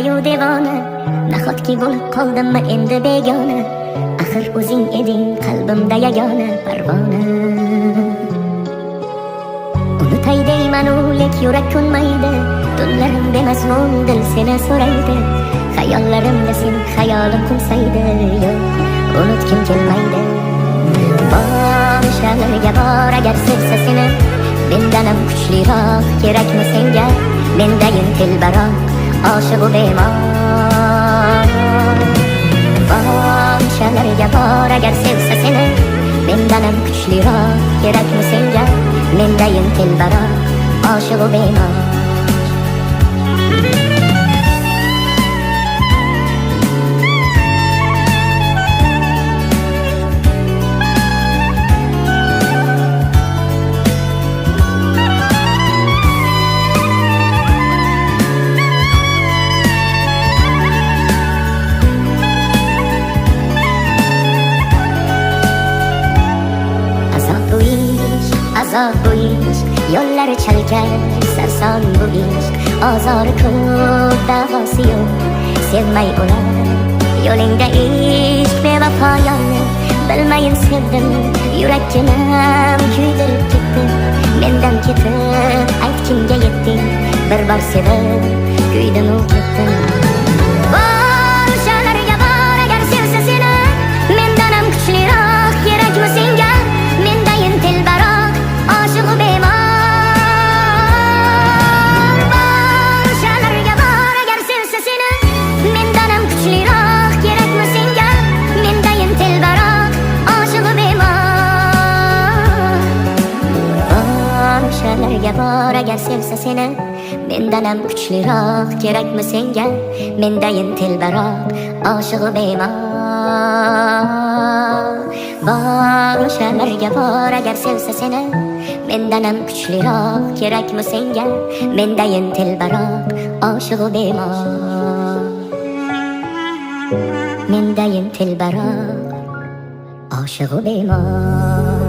dildayu devona, nahotki bo'lib qoldimmi endi begona. Axir o'zing eding qalbimda yagona parvona. Unutay deymanu lek yurak ko'nmaydi, tunlarimda mazmun dil seni so'raydi. Hayollarimda sen hayolim qo'nsaydi, yo'q unutgim kelmaydi. Boshlarga bor agar sevsa seni, mendanam kuchliroq kerakmi senga? Mendayin telbaroq oshiq u bemor. Boshlarga bor agar sevsa seni, mendanam kuchliroq kerakmi senga? Mendayin telbaroq oshiq u bemor. Azob bu ish, yo'llari chalkar, sarson bu ish. Ozori ko'p, davosi yo'q, sevmay o'lar yo'lingda ishq bevafo yonni. Bilmayin sevdim, yurakkinam kuydirib ketdim. Mendan ketib ayt kimga yetding, bir bor sevib kuydim-u ketdim. Boshlarga bor agar sevsa seni, mendanam kuchliroq kerakmi senga? Mendayin telbaroq oshiq u bemor. Boshlarga bor agar sevsa seni, mendanam kuchliroq kerakmi senga? Mendayin telbaroq oshiq u bemor. Boshlarga bor agar sevsa seni, mendanam kuchliroq kerakmi senga? Mendayin telbaroq oshiq u bemor. Boshlarga bor agar sevsa seni, mendanam kuchliroq kerakmi senga? Mendayin telbaroq oshiq u bemor. Mendayin telbaroq oshiq u bemor.